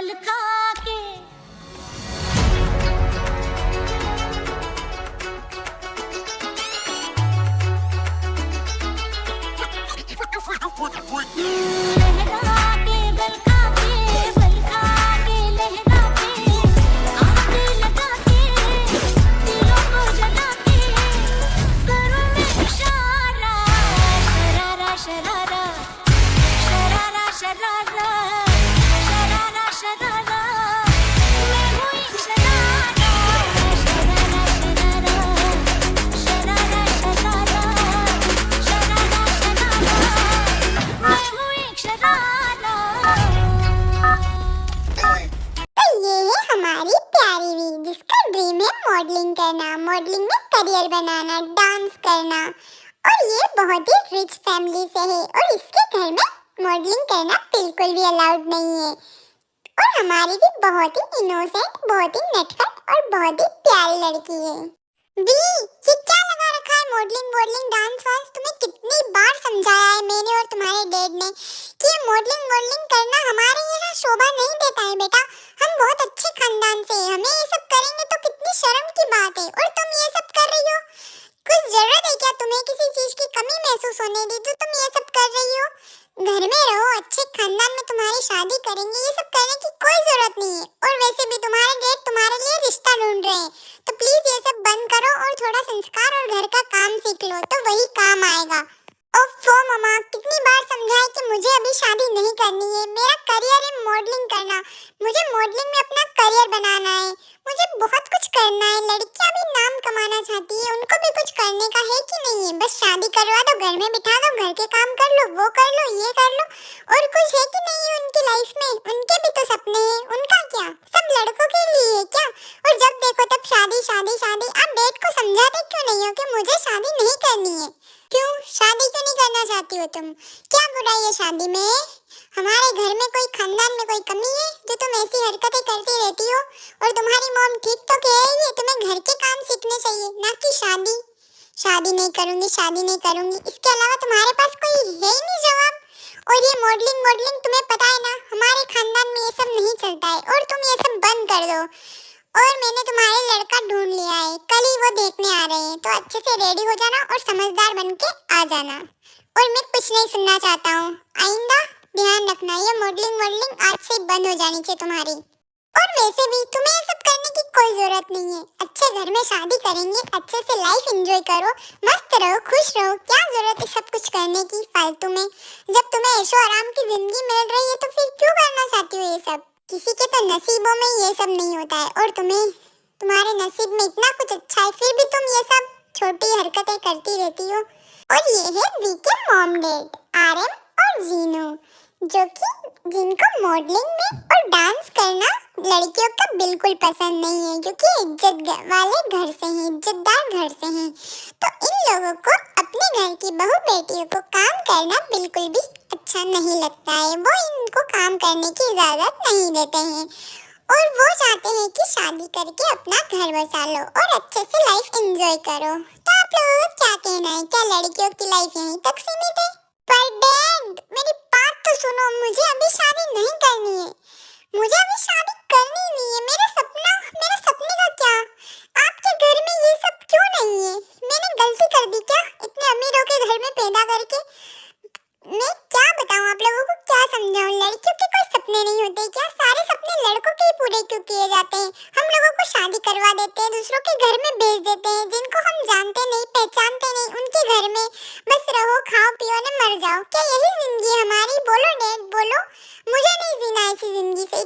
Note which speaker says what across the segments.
Speaker 1: बल खा के लहरा के बल खा के लहरा के आग लगा के दिलों को जला के करूं मैं इशारा शरारा शरारा शरारा शरारा शरारा शरारा मैं हूँ एक शरारा शरारा शरारा शरारा शरारा शरारा शरारा मैं हूँ एक शरारा।
Speaker 2: तो ये है हमारी प्यारी वी जिसका ड्रीम है मॉडलिंग करना, मॉडलिंग में करियर बनाना, डांस करना। और ये बहुत ही रिच फैमिली से है और इसके घर में मॉडलिंग करना बिल्कुल भी अलाउड नहीं है। और हमारी भी बहुत ही इनोसेंट, बहुत ही नटखट और बहुत ही प्यारी लड़की है। वी, ये क्या लगा रखा है मॉडलिंग वॉडलिंग डांस वांस? तुम्हें कितनी बार समझाया है मैंने और तुम्हारे डैड ने कि मॉडलिंग वॉडलिंग करना हमारे यहाँ शोभा नहीं देता है बेटा। हम बहुत अच्छे खानदान से हैं, हमें ये सब करेंगे तो कितनी शर्म की बात है। और तुम ये सब कर रही हो, कुछ जरूरत है क्या तुम्हें किसी चीज की कमी महसूस होने दी जो तुम ये सब कर रही हो? घर में रहो, अच्छे खानदान में तुम्हारी शादी करेंगे, ये सब करने की कोई जरूरत नहीं है। और वैसे भी तुम्हारे डैड तुम्हारे लिए रिश्ता ढूंढ रहे हैं, तो प्लीज ये सब बंद करो और थोड़ा संस्कार और घर का काम सीख लो, तो वही काम आएगा। ओफो मम्मा, कितनी बार समझाया कि मुझे अभी शादी नहीं करनी है, मेरा करियर है मॉडलिंग करना, मुझे मॉडलिंग में अपना करियर बनाना है, मुझे बहुत कुछ करना है। लड़कियां भी नाम कमाना चाहती है, उनको भी कुछ करने का है कि नहीं है? बस शादी करवा दो, घर में बिठा दो, घर के काम कर लो, वो कर लो, ये कर लो। और कुछ है कि नहीं है उनकी लाइफ में? उनके भी तो सपने हैं, उनका क्या? सब लड़कों के लिए है क्या? और जब देखो तब शादी शादी शादी। आप डैड को समझाते क्यों नहीं हो कि मुझे शादी नहीं करनी है? क्यों शादी क्यों नहीं करना चाहती हो तुम? क्या बुराई है शादी में? हमारे घर में कोई खानदान में कोई कमी है जो तुम ऐसी हरकतें करती रहती हो? और तुम्हारी मॉम ठीक तो कह रही है, तुम्हें घर के काम सीखने चाहिए, ना कि शादी। शादी नहीं करूंगी, शादी नहीं करूंगी, इसके अलावा तुम्हारे पास कोई है ही नहीं जवाब। और ये मॉडलिंग मॉडलिंग तुम्हें पता है ना, हमारे खानदान में ये सब नहीं चलता है और तुम ये सब बंद कर दो। और मैंने तुम्हारे लड़का ढूंढ लिया है, कल ही वो देखने आ रहे हैं, तो अच्छे से रेडी हो जाना और समझदार बन के आ जाना। और मैं कुछ नहीं सुनना चाहता हूँ, आइंदा ध्यान रखना, ये मॉडलिंग वॉडलिंग आज से बंद हो जानी चाहिए तुम्हारी। और वैसे भी तुम्हें ये सब करने की कोई जरूरत नहीं है, अच्छे घर में शादी करेंगे, अच्छे से लाइफ एंजॉय करो, मस्त रहो, खुश रहो। क्या जरूरत है सब कुछ करने की फालतू में? जब तुम्हें ऐशो आराम की जिंदगी मिल रही है तो फिर क्यों करना चाहती हो ये सब? किसी के तो नसीबों में ये सब नहीं होता है और तुम्हारे नसीब में इतना कुछ अच्छा है, फिर भी तुम ये सब छोटी हरकतें करती रहती हो। और ये है वी के मॉम डैड आरएम और जीनू, जो कि जिनको मॉडलिंग में और डांस करना लड़कियों का बिल्कुल पसंद नहीं है, जो कि इज्जत वाले घर से हैं, इज्जतदार घर से हैं। तो इन लोगों को अपने घर की बहू बेटियों को काम करना बिल्कुल भी अच्छा नहीं लगता है। वो इनको काम करने की इजाजत नहीं देते हैं और वो चाहते हैं कि शादी करके अपना घर बसा लो और अच्छे से लाइफ एंजॉय करो। तो आप लोगों का क्या कहना है? क्या लड़कियों की लाइफ यहीं तक सीमित है? पर डैड मेरी बात तो सुनो, मुझे अभी शादी नहीं करनी है, मुझे अभी शादी करनी नहीं है। मेरे सपने का क्या? आपके घर में ये सब क्यों नहीं है? मैंने गलती कर दी क्या इतने अमीरों के घर में पैदा करके? मैं क्या बताऊं आप लोगों को, क्या समझाऊं? लड़कियों के कोई सपने नहीं होते क्या? सारे सपने लड़कों के ही पूरे क्यों किए जाते हैं? हम लोगों को शादी करवा देते हैं, दूसरों के घर में भेज देते हैं, जिनको हम जानते नहीं पहचानते नहीं, उनके घर में बस रहो, खाओ पियो ने मर जाओ। क्या यही जिंदगी है हमारी? बोलो डैड बोलो, मुझे नहीं जीना ऐसी जिंदगी से।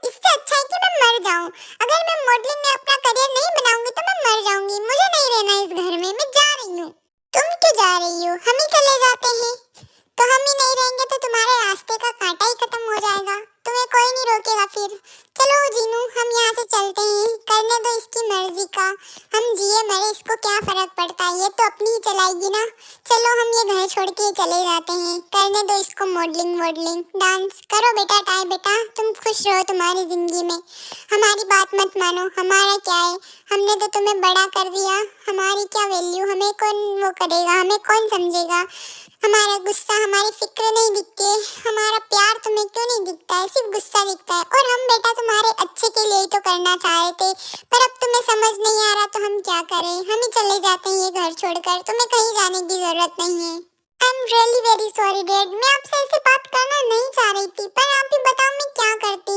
Speaker 2: इससे अच्छा है कि मैं मर जाऊं। अगर मैं मॉडलिंग में अपना करियर नहीं बनाऊंगी तो मैं मर जाऊंगी, मुझे नहीं रहना इस घर में, मैं जा रही हूँ। तुम क्यों जा रही हो? हम ही चले जाते हैं, तो हम ही नहीं रहेंगे तो तुम्हारे रास्ते का कांटा ही खत्म हो जाएगा, तुम्हें कोई नहीं रोकेगा फिर। चलो जीनू हम यहाँ से चलते हैं, करने दो इसकी मर्जी का, हम जिए मरे इसको क्या फर्क पड़ता है, ये तो अपनी ही चलाएगी ना। चलो हम ये घर छोड़ के चले जाते हैं, करने दो इसको मॉडलिंग वॉडलिंग डांस। करो बेटा टाई बेटा, तुम खुश रहो तुम्हारी जिंदगी में, हमारी बात मत मानो। हमारा क्या है, हमने तो तुम्हें बड़ा कर दिया, हमारी क्या वैल्यू, हमें कौन वो करेगा, हमें कौन समझेगा। हमारा गुस्सा, हमारी फिक्र नहीं दिखती है, हमारा प्यार तुम्हें क्यों नहीं दिखता है, सिर्फ गुस्सा दिखता है। और हम बेटा तुम्हारे अच्छे के लिए ही तो करना चाह रहे थे, पर अब तुम्हें समझ नहीं आ रहा तो हम क्या करें, हम ही चले जाते हैं ये घर छोड़कर, तुम्हें कहीं जाने की जरूरत नहीं है। I am really very sorry dad, मैं आपसे ऐसे बात करना नहीं चाह रही थी, पर आप ही बताओ मैं क्या करती।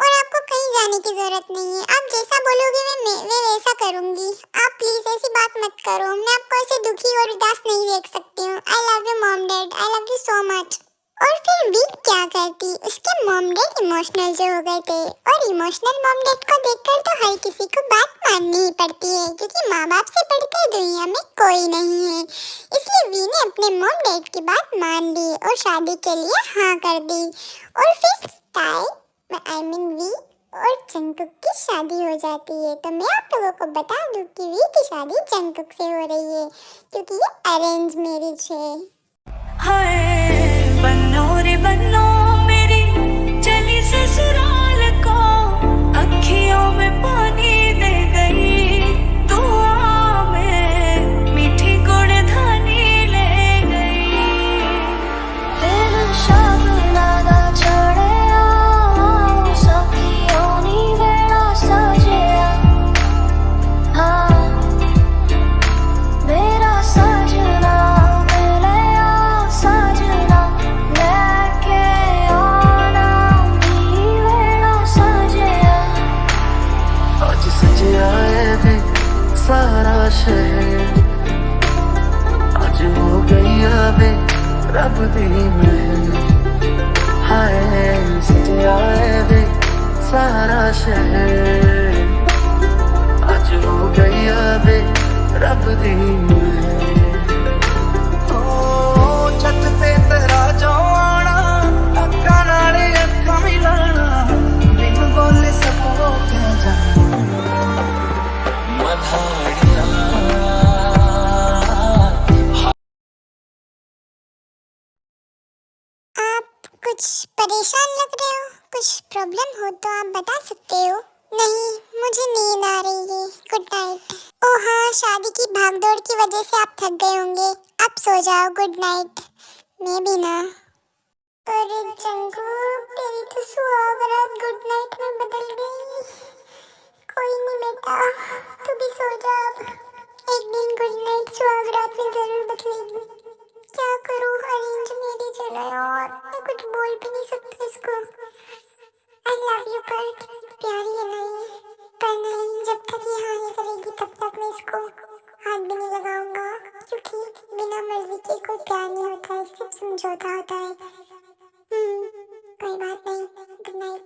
Speaker 2: और आपको कहीं जाने की जरूरत नहीं है, आप जैसा बोलोगे मैं वैसा करूंगी। आप प्लीज ऐसी बात मत करो, मैं आपको ऐसे दुखी और उदास नहीं देख सकती हूँ। I love you mom dad, I love you so much. और फिर भी क्या करती, उसके मॉम डैड इमोशनल जो हो गए थे, और इमोशनल मॉम डैड को देखकर तो हर किसी को बात माननी ही पड़ती है, क्योंकि माँ बाप से बढ़कर दुनिया में कोई नहीं है। इसलिए वी ने अपने मॉम डैड की बात मान ली और शादी के लिए हाँ कर दी। और फिर आई मीन वी और जंगकुक की शादी हो जाती है। तो मैं आप लोगों को बता दूं कि वी की शादी जंगकुक से हो रही है, क्योंकि ये अरेंज मैरिज है।
Speaker 3: हाय बन्नो रे बन्नो मेरी चली ससुराल को, अखियों में पानी दे गई, दुआ में मीठी गुड़ धानी ले गई। तेरे शाबनादा चढ़या सखियों नी वेड़ा सजया, हाँ मेरा सजना मिलया सजना, लेके आना भी वेड़ा सजया।
Speaker 4: आज सजया है वे सारा शहर, आज हो गई वे रब दी महल। हाय सजया है वे सारा शहर, आज हो गई वे रब दी महल। ओ छत ते तेरा जो आना, अक्खां नाल अक्खां मिलाना, बिन बोले सबको कह जाना मधाड़िया।
Speaker 2: आप कुछ परेशान लग रहे हो, कुछ प्रॉब्लम हो तो आप बता सकते हो। नहीं, मुझे नींद आ रही है, गुड नाइट। ओह हाँ, शादी की भागदौड़ की वजह से आप थक गए होंगे, आप सो जाओ, गुड नाइट। मैं भी ना। अरे जंगकुक, तेरी तो सुहाग रात गुड नाइट में बदल गई। कोई नहीं बेटा, तू भी सो जा अब। एक दिन गुड नाइट सुहाग रात में जरूर बदलेगी। क्या करूं, अरेंज मैरिज है ना यार, मैं कुछ बोल भी नहीं सकती इसको। आई लव यू पर प्यारी है ना ये, पर नहीं, जब तक ये हाँ नहीं करेगी तब तक मैं इसको हाथ भी नहीं लगाऊंगा, क्योंकि बिना मर्जी के कोई प्यार नहीं होता है, सिर्फ समझौता होता है। कोई बात नहीं, गुड नाइट।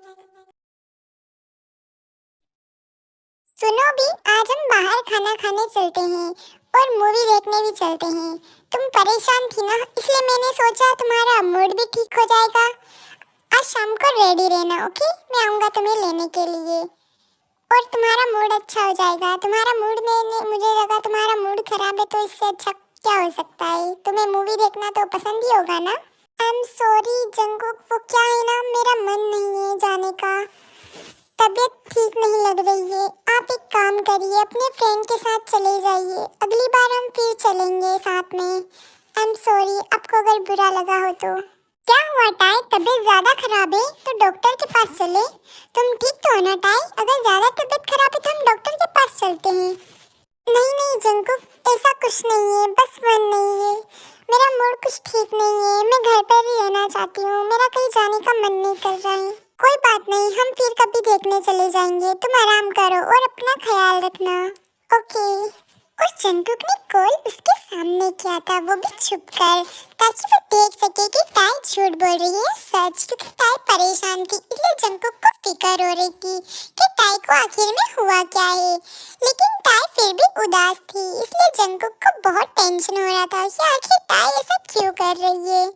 Speaker 2: सुनो भी, आज हम बाहर खाना खाने चलते हैं और मूवी देखने भी चलते हैं। तुम परेशान थी ना, इसलिए मैंने सोचा तुम्हारा मूड भी ठीक हो जाएगा। आज शाम को रेडी रहना, ओके? मैं आऊँगा तुम्हें लेने के लिए और तुम्हारा मूड अच्छा हो जाएगा। तुम्हारा मूड में मुझे लगा तुम्हारा मूड खराब है, तो इससे अच्छा क्या हो सकता है? तुम्हें मूवी देखना तो पसंद ही होगा ना? आई एम सॉरी जंगकुक, वो क्या है ना, मेरा मन नहीं है जाने का, तबीयत ठीक नहीं लग रही है। आप एक काम करिए, अपने फ्रेंड के साथ चले जाइए, अगली बार हम फिर चलेंगे साथ में। आई एम सॉरी, आपको अगर बुरा लगा हो तो। क्या हुआ टाई, तबीयत ज्यादा खराब है तो डॉक्टर के पास चले। तुम ठीक तो हो ना टाई? अगर ज्यादा तबीयत खराब है तो हम डॉक्टर के पास चलते हैं। नहीं नहीं जंगकुक, ऐसा कुछ नहीं है, बस मन नहीं है, मेरा मूड कुछ ठीक नहीं है, मैं घर पर ही रहना चाहती हूँ, मेरा कहीं जाने का मन नहीं कर रहा है। कोई बात नहीं, हम फिर कभी देखने चले जाएंगे, तुम आराम करो और अपना ख्याल रखना, ओके? और जंगकुक ने कॉल उसके सामने किया था, वो भी छुपकर, ताकि वो देख सके कि टाई झूठ बोल रही है सच, क्योंकि टाई परेशान थी, इसलिए जंगकुक को फिक्र हो रही थी कि टाई को आखिर में हुआ क्या है। लेकिन टाई फिर भी उदास थी, इसलिए जंगकुक को बहुत टेंशन हो रहा था कि आखिर टाई ऐसा क्यों कर रही है।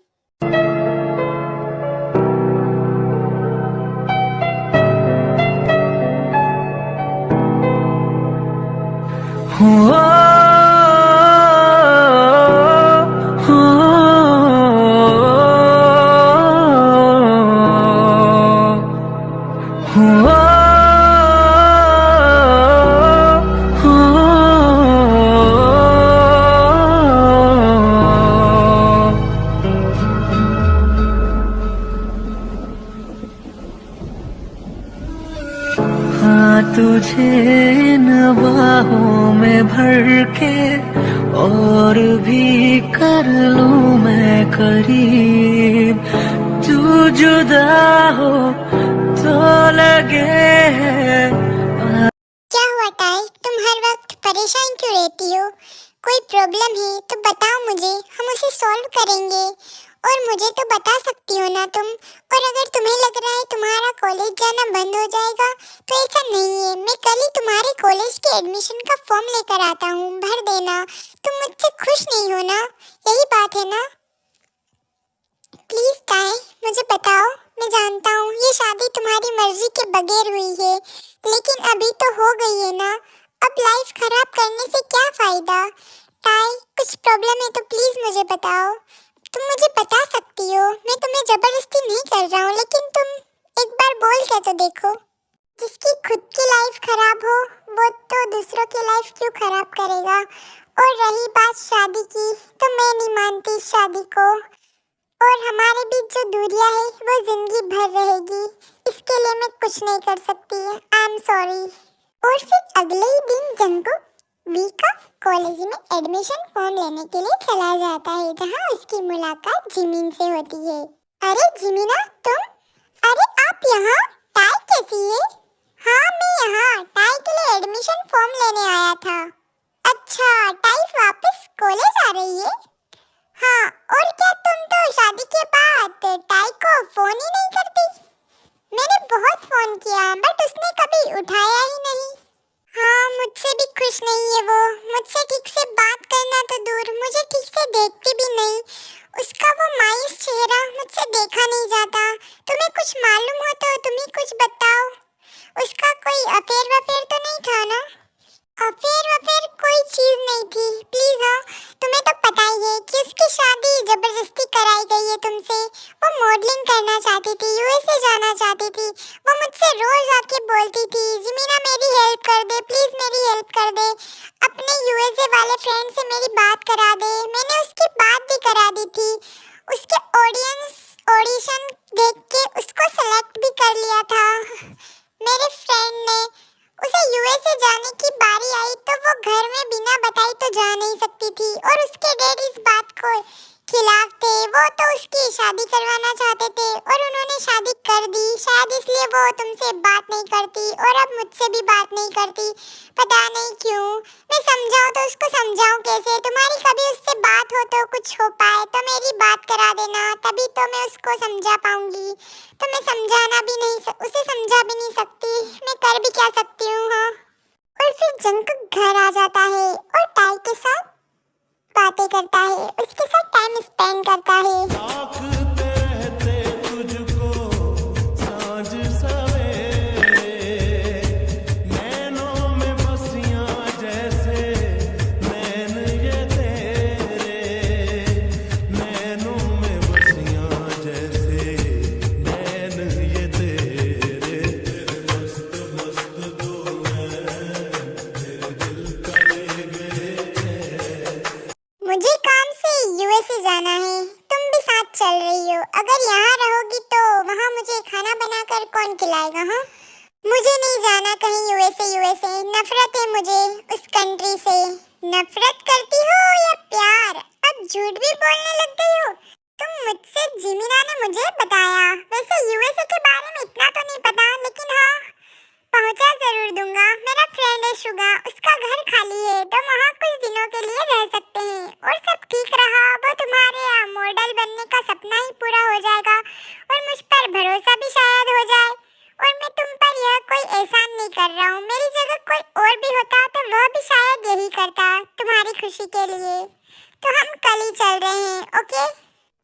Speaker 4: तुझे इन बाहों में भर के और भी कर लूं मैं करीब, तू जुदा हो तो लगे है।
Speaker 2: क्या हुआ टाई, तुम हर वक्त परेशान क्यों रहती हो? कोई प्रॉब्लम है तो बताओ मुझे, हम उसे सॉल्व करेंगे। और मुझे तो बता सकती हो ना तुम। और अगर तुम्हें लग रहा है तुम्हारा कॉलेज जाना बंद हो जाएगा तो ऐसा नहीं है, मैं कल ही तुम्हारे कॉलेज के एडमिशन का फॉर्म लेकर आता हूँ, भर देना। तुम मुझसे खुश नहीं हो ना, यही बात है ना? प्लीज टाई मुझे बताओ। मैं जानता हूँ ये शादी तुम्हारी मर्जी के बगैर हुई है, लेकिन अभी तो हो गई है ना, अब लाइफ खराब करने से क्या फायदा? टाई कुछ प्रॉब्लम है तो प्लीज मुझे बताओ। तुम मुझे बता सकती हो, मैं तुम्हें जबरदस्ती नहीं कर रहा हूँ, लेकिन तुम एक बार बोल के तो देखो। जिसकी खुद की लाइफ खराब हो वो तो दूसरों की लाइफ क्यों खराब करेगा? और रही बात शादी की, तो मैं नहीं मानती इस शादी को, और हमारे बीच जो दूरियां है वो जिंदगी भर रहेगी। इसके लिए मैं कुछ नहीं कर सकती, आई एम सॉरी। और फिर अगले ही दिन जंकुक वी का कॉलेज में एडमिशन फॉर्म लेने के लिए चला जाता है, जहां उसकी मुलाकात जिमिन से होती है। अरे जिमिना तुम, अरे आप यहाँ, टाई कैसी है? हाँ मैं यहाँ टाई के लिए एडमिशन फॉर्म लेने आया था। अच्छा टाई वापस कॉलेज आ रही है? हाँ, और क्या तुम तो शादी के बाद टाई को फोन ही नहीं करती? मैंने बहुत फोन किया बट उसने कभी उठाया ही नहीं। हाँ मुझसे भी खुश नहीं है वो, मुझसे ठीक से बात करना तो दूर, मुझे ठीक से देखती भी नहीं। उसका वो मायूस चेहरा मुझसे देखा नहीं जाता। तुम्हें कुछ मालूम हो तो तुम ही कुछ बताओ। उसका कोई अफेयर वफेयर तो नहीं था ना? अफेयर कोई चीज नहीं थी प्लीज। हाँ तुम्हें तो पता ही है कि उसकी शादी जबरदस्ती कराई गई है तुमसे। वो मॉडलिंग करना चाहती थी, यूएसए जाना चाहती थी। वो मुझसे रोज आके बोलती थी जिमीना मेरी हेल्प कर दे, प्लीज मेरी हेल्प कर दे, अपने यूएसए वाले फ्रेंड से मेरी बात करा दे। मैंने उसकी बात भी करा दी थी। उसके ऑडिशन देख के उसको सेलेक्ट भी कर लिया था मेरे फ्रेंड ने। उसे यूएसए जाने की बारी आई तो वो घर में बिना बताई तो जा नहीं सकती थी, और उसके डैड इस बात को खिलाफ थे। वो तो उसकी शादी करवाना चाहते थे और उन्होंने शादी कर दी। शायद इसलिए वो तुमसे बात नहीं करती और अब मुझसे भी बात नहीं करती, पता नहीं क्यों। मैं समझाऊं तो उसको समझाऊं कैसे? तुम्हारी कभी उससे बात हो तो कुछ हो पाए तो मेरी बात करा देना, तभी तो मैं उसको समझा पाऊंगी। तो मैं समझाना भी नहीं उसे समझा भी नहीं सकती, मैं कर भी क्या सकती हूँ? हाँ। और फिर जंकुक घर आ जाता है और टाई के साथ बातें करता है, उसके साथ टाइम स्पेंड करता है। मुझे काम से यूएसए जाना है, तुम भी साथ चल रही हो। अगर यहाँ रहोगी तो वहाँ मुझे खाना बनाकर कौन खिलाएगा? हाँ मुझे नहीं जाना कहीं यूएसए। नफरत है मुझे उस कंट्री से। नफरत करती हो या प्यार? अब झूठ भी बोलने लग गई हो तुम मुझसे। जिमिना ने मुझे बताया। वैसे यूएसए के बारे में इतना तो नहीं पता, लेकिन हाँ पहुंचा जरूर दूंगा। मेरा फ्रेंड है शुगा, उसका घर खाली है तो वहाँ कुछ दिनों के लिए रह सकते हैं। और सब ठीक रहा वो तुम्हारे मॉडल बनने का सपना ही पूरा हो जाएगा और मुझ पर भरोसा भी शायद हो जाए। और मैं तुम पर यह कोई एहसान नहीं कर रहा हूँ, मेरी जगह कोई और भी होता तो वह भी शायद यही करता तुम्हारी खुशी के लिए। तो हम कल ही चल रहे हैं, ओके?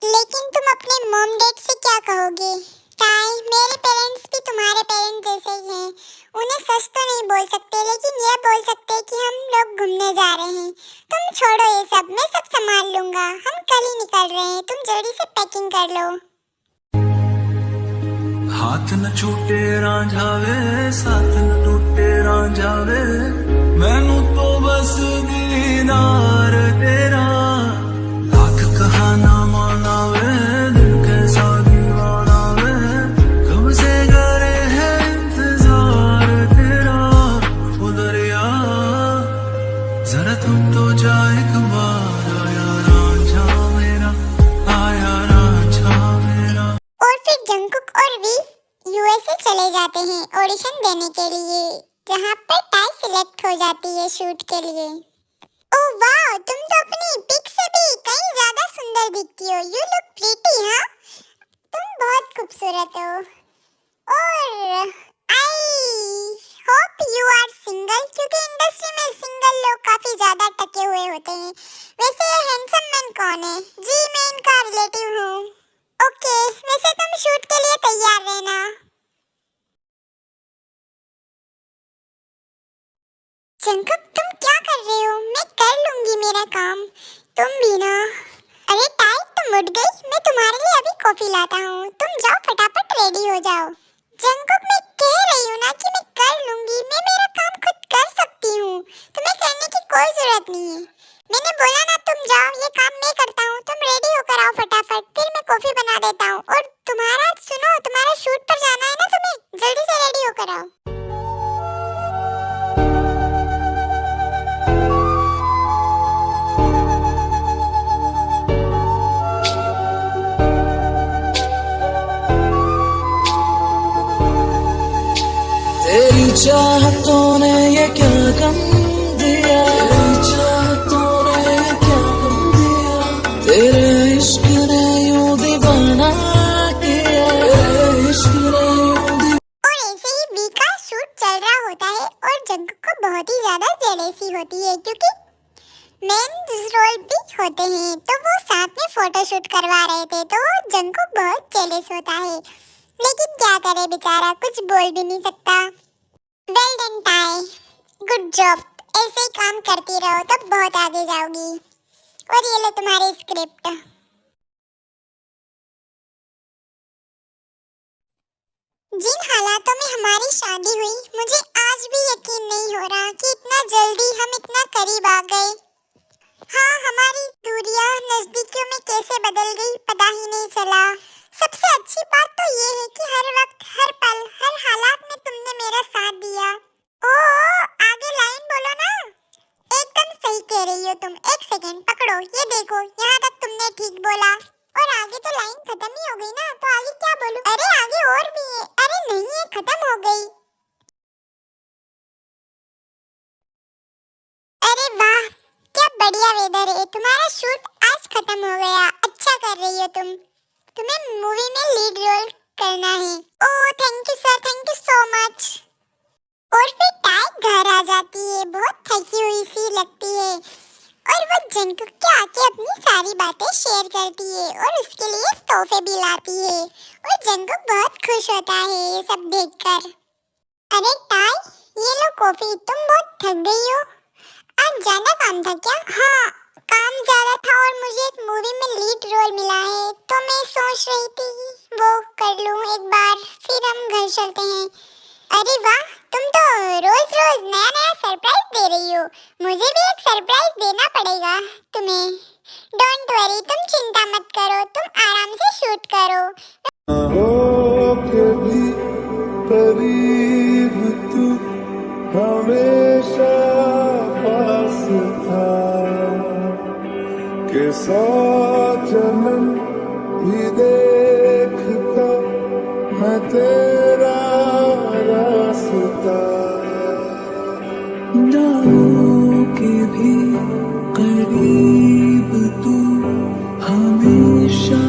Speaker 2: लेकिन तुम अपने मॉम डैड से क्या कहोगे? टाई मेरे पेरेंट्स भी तुम्हारे पेरेंट्स जैसे ही हैं। उन्हें सच तो नहीं बोल सकते, लेकिन यह बोल सकते कि हम लोग घूमने जा रहे हैं। तुम छोड़ो ये सब, मैं सब संभाल लूंगा। हम कल ही निकल रहे हैं, तुम जल्दी से पैकिंग कर लो।
Speaker 4: हाथ न छूटे रांझावे, साथ न टूटे रांझावे, मैनू तो बस दीदार तेरा। लाख कहा ना मानावे, दिल कैसा दीवाना वे, कब से करे है इंतजार तेरा।
Speaker 2: लोकेशन देने के लिए जहाँ पर टाई सिलेक्ट हो जाती है शूट के लिए। ओह वाह, तुम तो अपनी पिक से भी कहीं ज्यादा सुंदर दिखती हो। You look pretty. हाँ, तुम बहुत खूबसूरत हो। और I hope you are single, क्योंकि इंडस्ट्री में सिंगल लोग काफी ज्यादा टके हुए होते हैं। वैसे ये हैंडसम मैन कौन है? जी, मैं इनका रिलेटिव हूँ। ओके, वैसे तुम शूट के लिए तैयार रहना। जंकुक, तुम क्या कर रहे हो? मैं कर लूंगी मेरा काम, तुम भी ना। अरे टाई, तुम उठ गई? मैं तुम्हारे लिए अभी कॉफी लाता हूँ, तुम जाओ फटाफट रेडी हो जाओ। जंकुक, मैं कह रही हूँ ना कि मैं कर लूंगी, मैं मेरा काम खुद कर सकती हूँ, तुम्हें करने की कोई जरूरत नहीं है। मैंने बोला ना तुम जाओ, ये काम मैं करता हूँ, तुम रेडी होकर आओ फटाफट, फिर मैं कॉफी बना देता हूँ। और तुम्हारा सुनो, तुम्हारा शूट पर जाना है ना तुम्हें, जल्दी से रेडी होकर आओ।
Speaker 4: तेरी चाहतों ने ये क्या गम दिया, तेरी चाहतों ने ये क्या गम दिया, तेरे इश्क ने यूं दीवाना किया, तेरे इश्क ने यूं
Speaker 2: और ऐसे ही वी का शूट चल रहा होता है और जंकुक को बहुत ही ज्यादा जेलेसी होती है, क्योंकि मेंस रोल भी होते हैं, तो वो साथ में फोटोशूट करवा रहे थे, तो जंकुक बहुत जेलस होता है। लेकिन क्या करे बेचारा, कुछ बोल भी नहीं सकता। Well done tie, good job. ऐसे ही काम करती रहो तब बहुत आगे जाओगी। और ये लो तुम्हारी स्क्रिप्ट। जिन हालातों में हमारी शादी हुई, मुझे आज भी यकीन नहीं हो रहा कि इतना जल्दी हम इतना करीब आ गए। हाँ, हमारी दूरियां नजदीकियों में कैसे बदल गई पता ही नहीं चला। सबसे अच्छी बात तो ये है कि हर वक्त, हर पल, हर हालात में तुमने मेरा साथ दिया। ओह, आगे लाइन बोलो ना। एकदम सही कह रही हो तुम। एक सेकंड पकड़ो, ये देखो, यहाँ तक तुमने ठीक बोला। और आगे तो लाइन खत्म ही हो गई ना, तो आगे क्या बोलूं? अरे आगे और भी है। अरे नहीं, ये खत्म हो गई। अरे वाह, क्या बढ़िया वेदर है। तुम्हारा शूट आज खत्म हो गया। अच्छा कर रही हो तुम। तुम्हें मूवी में लीड रोल करना है। Oh thank you sir, thank you so much. और फिर टाई घर आ जाती है, बहुत थकी हुई सी लगती है, और वो जंकुक के आके अपनी सारी बातें शेयर करती है और उसके लिए तोहफे भी लाती है, और जंकुक बहुत खुश होता है ये सब देखकर। अरे टाई, ये लो कॉफी। तुम बहुत थक गई हो, आज ज्यादा काम था क्या? हाँ, काम ज्यादा था और मुझे एक मूवी में लीड रोल मिला है, तो मैं सोच रही थी वो कर लूं एक बार, फिर हम घर चलते हैं। अरे वाह, तुम तो रोज रोज नया नया सरप्राइज दे रही हो। मुझे भी एक सरप्राइज देना पड़ेगा तुम्हें। डोंट वरी, तुम चिंता मत करो, तुम आराम से शूट करो।
Speaker 5: हो के भी करीब तू हमेशा पास था, के 100 जन्म भी देखता मैं तेरा रास्ता।
Speaker 4: जाओ के भी करीब तू हमेशा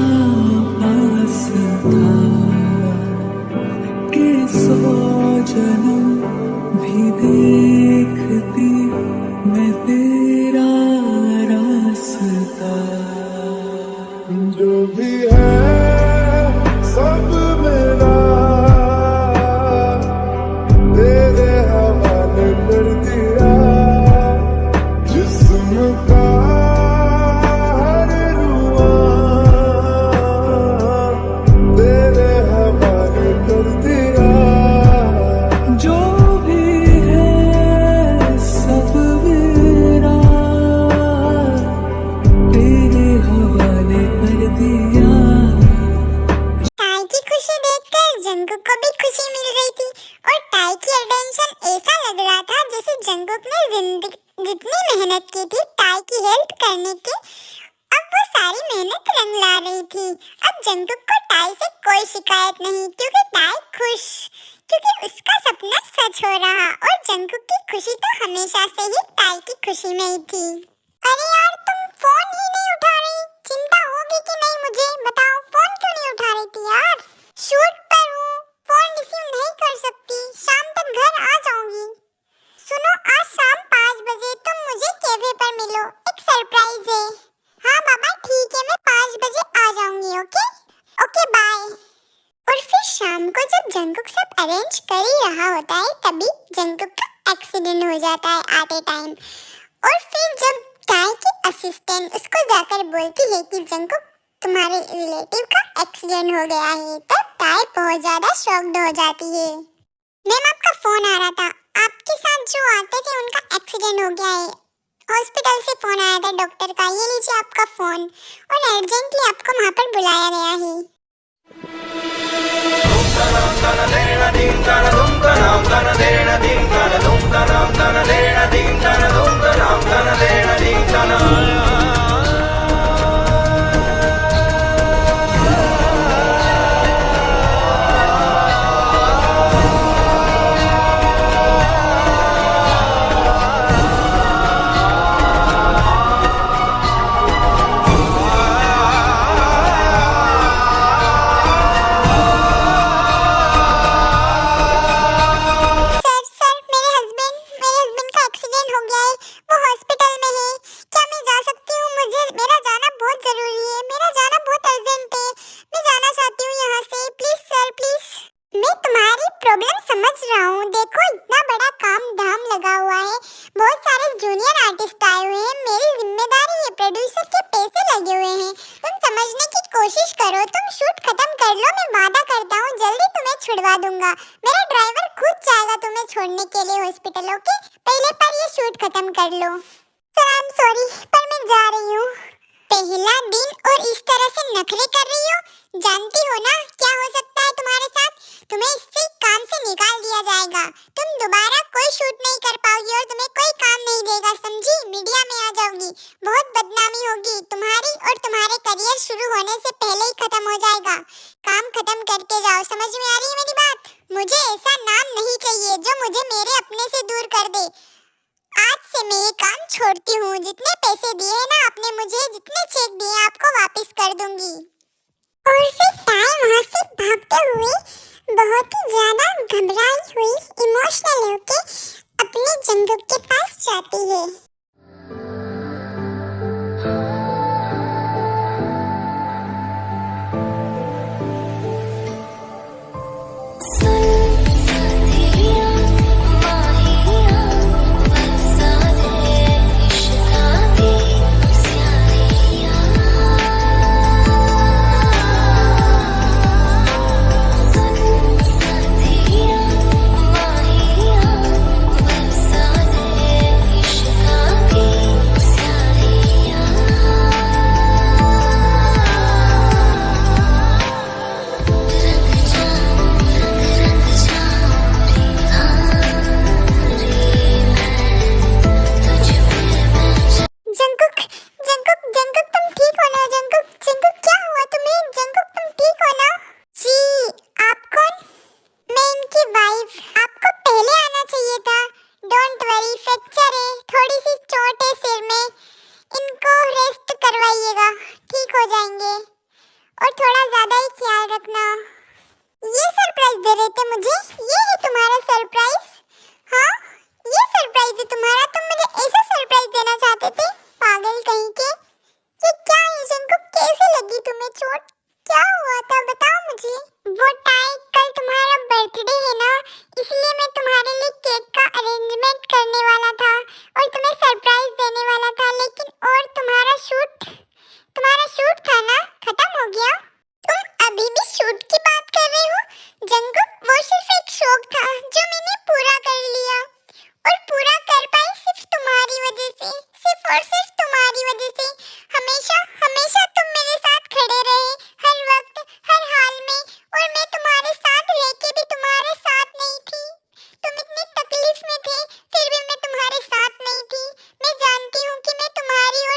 Speaker 4: पास था, के 100 जन्म भी देखती मैं तेरा रास्ता।
Speaker 5: जो भी है सब मेरा तेरे हवाले कर दिया, जिस्म का हर रुआ तेरे हवाले कर दिया।
Speaker 4: जो भी है सब मेरा तेरे हवाले कर दिया।
Speaker 2: टाई की ला रही थी। अब जंगकुक को टाई से कोई शिकायत नहीं, क्योंकि टाई खुश, क्योंकि उसका सपना सच हो रहा। और जंगकुक की खुशी तो हमेशा से ही टाई की खुशी में ही थी। अरे यार, तुम फोन ही नहीं उठा रही, चिंता होगी कि नहीं मुझे बताओ, फोन क्यों नहीं उठा रही थी यार? शूट पर हूँ, फोन रिसीव नहीं कर सकती, शाम तक घर आ जाऊंगी। सुनो, आज शाम 5 बजे तुम मुझे कैफे पर मिलो, एक सरप्राइज है। हाँ बाबा ठीक है, मैं 5 बजे आ जाऊंगी। Okay okay bye. और फिर शाम को जब जंगकुक सब अरेंज कर ही रहा होता है, तभी जंगकुक का एक्सीडेंट हो जाता है आते टाइम। और फिर जब टाई की असिस्टेंट उसको जाकर बोलती है कि जंगकुक तुम्हारे रिलेटिव का एक्सीडेंट हो गया है, तब टाई बहुत ज्यादा शॉक्ड हो जाती है। मैम आपका फोन आ रहा था, आपके साथ जो आते थे उनका एक्सीडेंट हो गया है, हॉस्पिटल से फोन आया था डॉक्टर का, ये लीजिए आपका फोन, और अर्जेंटली आपको वहाँ पर बुलाया गया है। कोशिश करो, तुम शूट खत्म कर लो, मैं वादा करता हूँ जल्दी तुम्हें छुड़वा दूंगा। मेरा ड्राइवर खुद जाएगा तुम्हें छोड़ने के लिए हॉस्पिटल। ओके, पहले पर ये शूट खत्म कर लो। सर आई एम सॉरी, पर मैं जा रही हूँ। पहला दिन और इस तरह से नखरे कर रही हो, जानती हो ना क्या हो सकता है तुम्हारे साथ? तुम्हें इससे काम से निकाल दिया जाएगा, तुम दोबारा कोई शूट नहीं कर पाओगी और तुम्हें कोई काम नहीं देगा, समझी? मीडिया में आ जाओगी, बहुत बदनामी होगी तुम्हारी, और तुम्हारे करियर शुरू होने से पहले ही खत्म हो जाएगा। काम खत्म करके जाओ, समझ में आ रही है मेरी बात? मुझे ऐसा नाम नहीं चाहिए जो मुझे मेरे अपने से दूर कर दे। आज से मैं ये काम छोड़ती हूँ, जितने पैसे दिए हैं ना आपने मुझे, जितने चेक दिए आपको वापस कर दूंगी। और फिर टाई वहाँ से भागते हुए बहुत ही ज्यादा घबराई हुई, इमोशनल होके अपने जंगकुक के पास जाती है।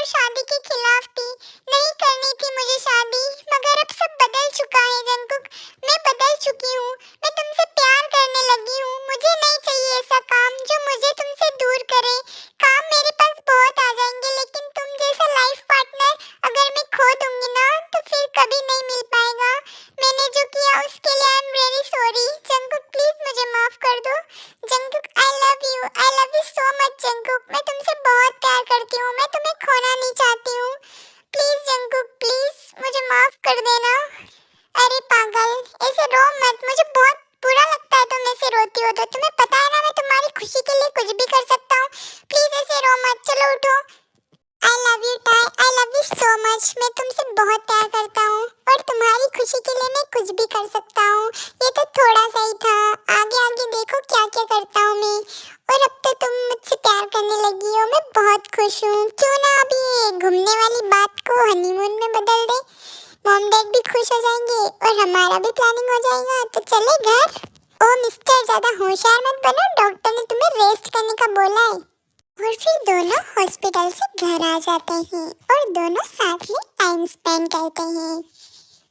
Speaker 2: शादी के खिलाफ थी, नहीं करनी थी मुझे शादी, कभी नहीं मिल पाएगा। मैंने जो किया उसके लिए I am really sorry. Jungkook please मुझे माफ कर दो। Jungkook I love you so much Jungkook. मैं तुमसे बहुत प्यार करती हूँ, मैं तुम्हें खोना नहीं चाहती हूँ। प्लीज जंगकुक प्लीज मुझे माफ कर देना। अरे पागल, ऐसे रो मत, मुझे बहुत बुरा लगता है तुम ऐसे रोती हो तो। तुम्हें पता है ना मैं तुम्हारी खुशी के लिए कुछ भी कर सकता हूँ। प्लीज ऐसे रो मत, चलो उठो। I love you tie, I love you so much. मैं तुमसे बहुत प्यार करता हूँ और तुम्हारी खुशी के लिए मैं कुछ भी कर सकता हूँ। ये तो थोड़ा सा ही था, आगे आगे देखो क्या क्या करता हूँ मैं। और अब तो तुम मुझसे प्यार करने लगी हो, मैं बहुत खुश हूँ। क्यों ना अभी ये घूमने वाली बात को हनीमून में बदल दे। मॉम डैड भी खुश हो जाएंगे और हमारा भी प्लानिंग हो जाएगा। तो चले घर। ओ मिस्टर, ज्यादा होशियार मत बनो, डॉक्टर ने तुम्हें रेस्ट करने का बोला है। और फिर दोनों हॉस्पिटल से घर आ जाते हैं और दोनों साथ में टाइम स्पेंड करते हैं।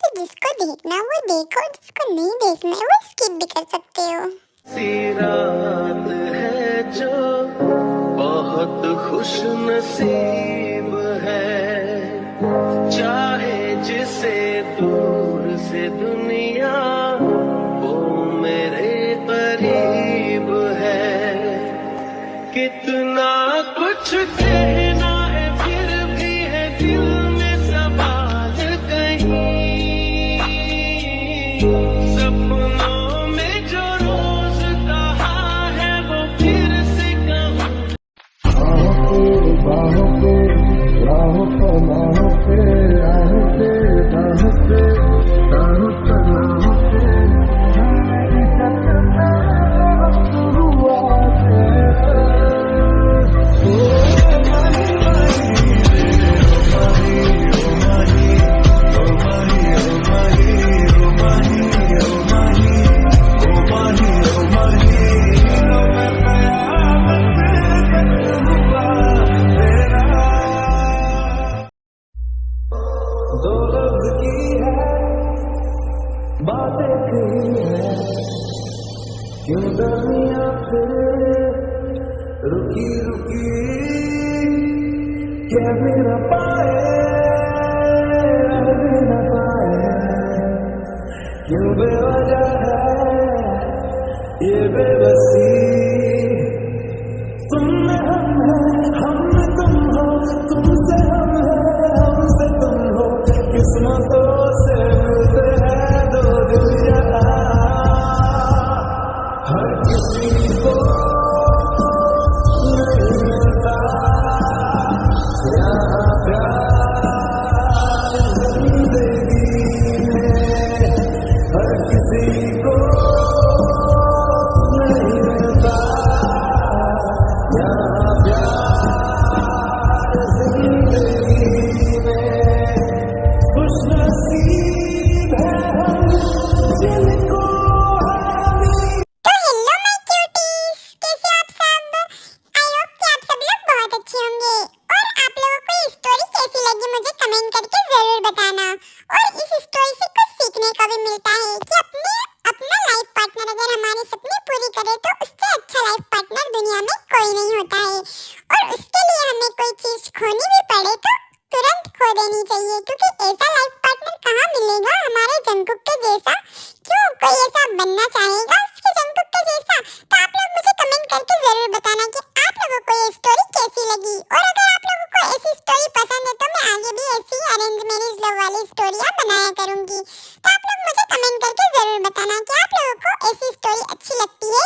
Speaker 2: तो जिसको देखना वो देखो, जिसको नहीं देखना है वो स्किप भी कर सकते हो।
Speaker 6: सी रात है जो बहुत खुश नसीब है, चाहे जिसे दूर से दुनिया वो मेरे करीब है। कितना कुछ कहना है फिर भी है दिल में सवाल कहीं। सपनों में जो रोज कहा है वो फिर से कहूँ। दो लफ्ज की है बातें कही है, क्यों दुनिया फिर रुकी रुकी कह भी न पाए, रह भी न पाए। क्यों बेवजह है ये बेबसी। तुम में हम में तुम हो, तुमसे हम है, हमसे तुम हो। किस्मतों से मिलते हैं दो दिल यहाँ, हर किसी को नहीं मिलता यहाँ प्यार जिंदगी में। हर किसी को नहीं मिलता यहाँ प्यार जिंदगी में। खुश नसीब है हम जिनको
Speaker 2: तो हेलो माय क्यूटीज, कैसे आप सब? आई होप कि आप सब लोग बहुत अच्छे होंगे। और आप लोगों को ये स्टोरी कैसी लगी मुझे कमेंट करके जरूर बताना। और इस स्टोरी से कुछ सीखने का भी मिलता है कि अपना लाइफ पार्टनर अगर हमारे सपने पूरी करे तो उससे अच्छा लाइफ पार्टनर दुनिया में कोई नहीं होता है। और उसके लिए हमें कोई चीज खोनी भी पड़े तो तुरंत खो देनी चाहिए, क्योंकि ऐसा लाइफ पार्टनर कहाँ मिलेगा हमारे जंगकुक के जैसा। क्यों कोई ऐसा बनना चाहेगा उसके जंगकुक के जैसा? तो आप लोग मुझे कमेंट करके जरूर बताना कि आप लोगों को ये स्टोरी कैसी लगी। और अगर आप लोगों को ऐसी स्टोरी पसंद है तो मैं आगे भी ऐसी अरेंज मैरिज लव वाली स्टोरियाँ बनाया करूंगी। तो आप लोग मुझे कमेंट करके जरूर बताना कि आप लोगों को ऐसी स्टोरी अच्छी लगती है